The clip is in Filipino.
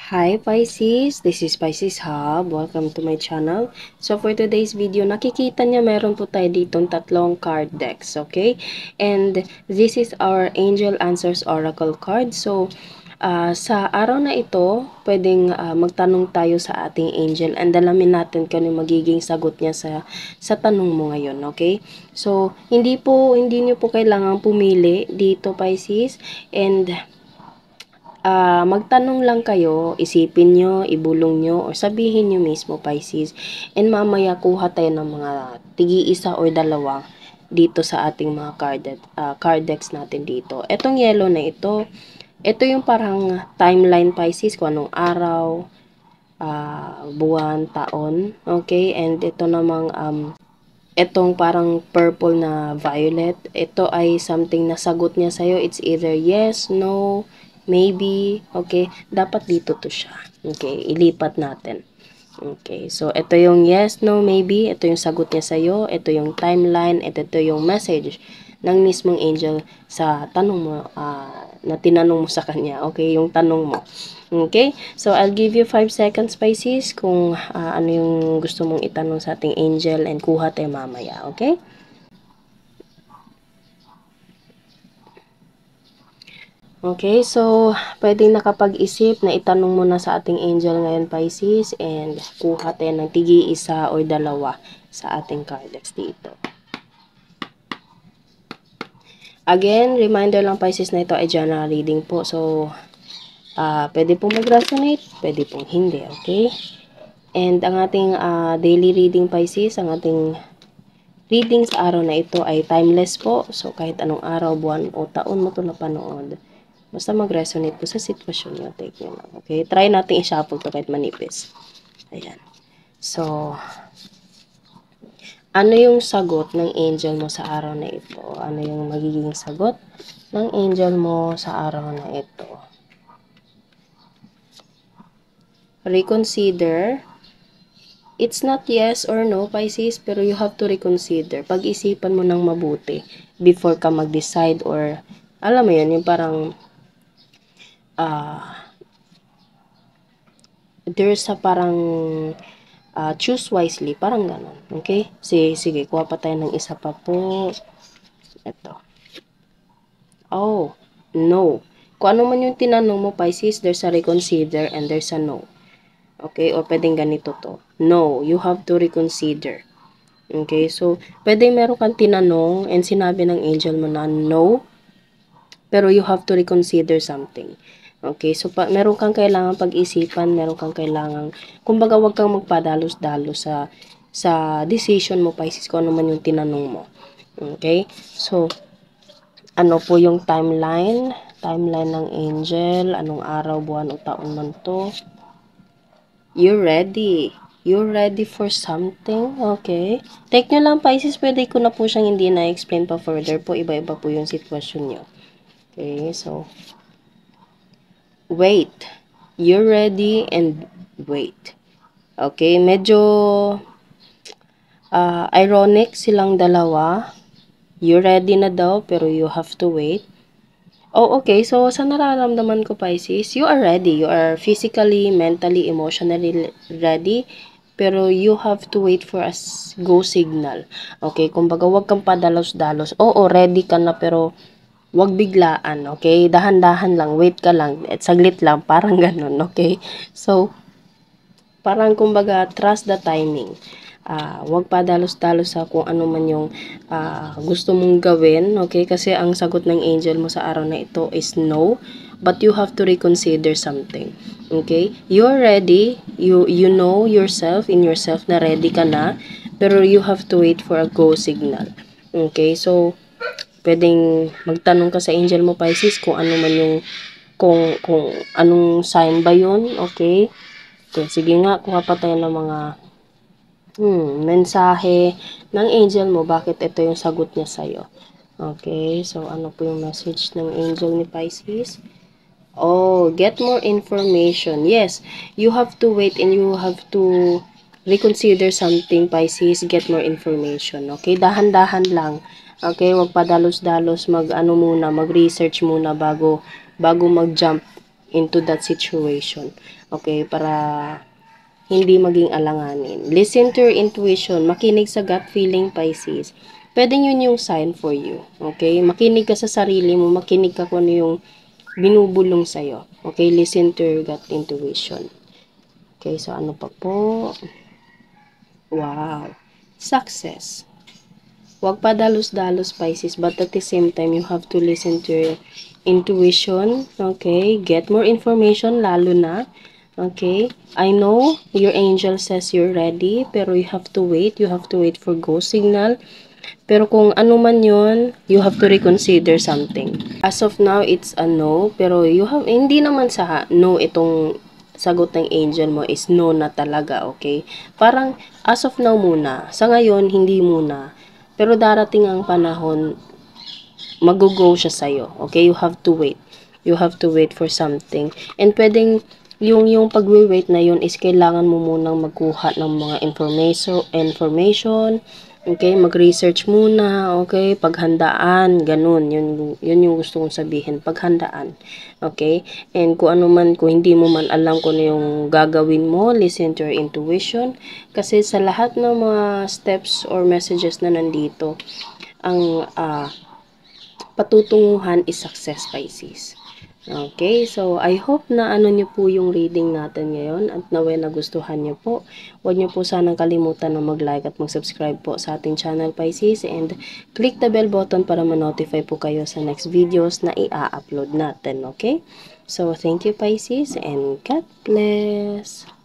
Hi Pisces, this is Pisces Hub. Welcome to my channel. So for today's video, nakikita niya meron po tayo ditong tatlong card decks, okay? And this is our Angel Answers Oracle card. So sa araw na ito, pwedeng magtanong tayo sa ating angel and alamin natin kung ano magiging sagot niya sa tanong mo ngayon, okay? So hindi niyo po kailangan pumili dito Pisces, and magtanong lang kayo, isipin nyo, ibulong nyo, o sabihin nyo mismo, Pisces. And mamaya kuha tayo ng mga tigi-isa o dalawa dito sa ating mga card decks natin dito. Etong yellow na ito yung parang timeline, Pisces, kung anong araw, buwan, taon. Okay? And ito namang etong parang purple na violet, ito ay something na sagot niya sa'yo. It's either yes, no, maybe, okay? Dapat dito to siya. Okay, ilipat natin. Okay, so ito yung yes, no, maybe, ito yung sagot niya sa'yo, ito yung timeline, ito yung message ng mismong angel sa tanong mo, na tinanong mo sa kanya. Okay, yung tanong mo. Okay, so I'll give you 5 seconds, Pisces, kung ano yung gusto mong itanong sa ating angel, and kuha tayo mamaya, okay? Okay, so pwedeng nakapag-isip na itanong mo na sa ating angel ngayon, Pisces, and kuha tayo ng tigi-isa o dalawa sa ating card decks dito. Again, reminder lang, Pisces, na ito ay general reading po. So, pwede pong mag-resonate, pwede pong hindi, okay? And ang ating daily reading, Pisces, ang ating reading sa araw na ito ay timeless po. So, kahit anong araw, buwan o taon mo ito napanood, basta mag-resonate po sa sitwasyon nyo, take nyo lang, okay? Try natin i-shuffle to kahit manipis. Ayan. So, ano yung sagot ng angel mo sa araw na ito? Ano yung magiging sagot ng angel mo sa araw na ito? Reconsider. It's not yes or no, Pisces, pero you have to reconsider. Pag-isipan mo ng mabuti before ka mag-decide, or alam mo yun, yung parang there's a parang choose wisely, parang ganon. Okay? Sige, kuha pa tayo ng isa pa po. Ito. Oh, no. Kung ano man yung tinanong mo, Pisces, there's a reconsider and there's a no. Okay? O pwedeng ganito to. No, you have to reconsider. Okay? So, pwedeng meron kang tinanong and sinabi ng angel mo na no, pero you have to reconsider something. Okay? So, meron kang kailangan pag-isipan, meron kang kailangan, kumbaga wag kang magpadalos-dalos sa decision mo, Pisces, kung ano man yung tinanong mo. Okay? So, ano po yung timeline ng angel, anong araw, buwan o taon man to. You're ready for something, okay? Take nyo lang, Pisces, pwede ko na po siyang hindi na-explain pa further po, iba-iba po yung sitwasyon nyo. Okay, so wait, you're ready and wait. Okay, medyo ironic silang dalawa. You're ready na daw, pero you have to wait. Oh, okay. So, sa nararamdaman ko, Pisces, you are ready. You are physically, mentally, emotionally ready. Pero you have to wait for a go signal. Okay? Kumbaga, wag kang padalos-dalos. Oo, ready ka na, pero wag biglaan. Okay? Dahan-dahan lang. Wait ka lang. At saglit lang. Parang ganun. Okay? So, parang kumbaga, trust the timing. Wag pa dalos-dalos sa kung ano man yung gusto mong gawin, okay? Kasi ang sagot ng angel mo sa araw na ito is no, but you have to reconsider something. Okay? You're ready, you know yourself, in yourself na ready ka na, pero you have to wait for a go signal. Okay? So, pwedeng magtanong ka sa angel mo, Pisces, kung ano man yung kung anong sign ba yun, okay? Okay, sige nga, kuha pa tayo ng mga mensahe ng angel mo, bakit ito yung sagot niya sa'yo. Okay, so ano po yung message ng angel ni Pisces? Oh, get more information. Yes, you have to wait and you have to reconsider something, Pisces. Get more information. Okay, dahan-dahan lang. Okay, wag pa dalos-dalos mag-research muna bago mag-jump into that situation. Okay, para hindi maging alanganin. Listen to your intuition. Makinig sa gut feeling, Pisces. Pwedeng yun yung sign for you. Okay? Makinig ka sa sarili mo. Makinig ka kung ano yung binubulong sa'yo. Okay? Listen to your gut intuition. Okay, so ano pa po? Wow. Success. Huwag pa dalos-dalos, Pisces, but at the same time, you have to listen to your intuition. Okay? Get more information, lalo na. Okay? I know your angel says you're ready, pero you have to wait. You have to wait for go signal. Pero kung ano man yun, you have to reconsider something. As of now, it's a no, pero hindi naman sa no itong sagot ng angel mo is no na talaga, okay? Parang as of now muna. Sa ngayon, hindi muna. Pero darating ang panahon, mag-go siya sa'yo, okay? You have to wait. You have to wait for something. And pwedeng yung pagwi-wait na yun is kailangan mo munang magkuha ng mga information, okay, mag-research muna, okay, paghandaan, ganun, yun yung gusto kong sabihin, paghandaan, okay, and kung ano man, kung hindi mo man alam kung ano yung gagawin mo, listen to your intuition, kasi sa lahat ng mga steps or messages na nandito, ang patutunguhan is success, Pisces. Okay, so I hope na niyo po yung reading natin ngayon at naway nagustuhan niyo po. Huwag niyo po sanang kalimutan na mag-like at mag-subscribe po sa ating channel, Pisces, and click the bell button para ma-notify po kayo sa next videos na i-upload natin, okay? So, thank you, Pisces, and God bless!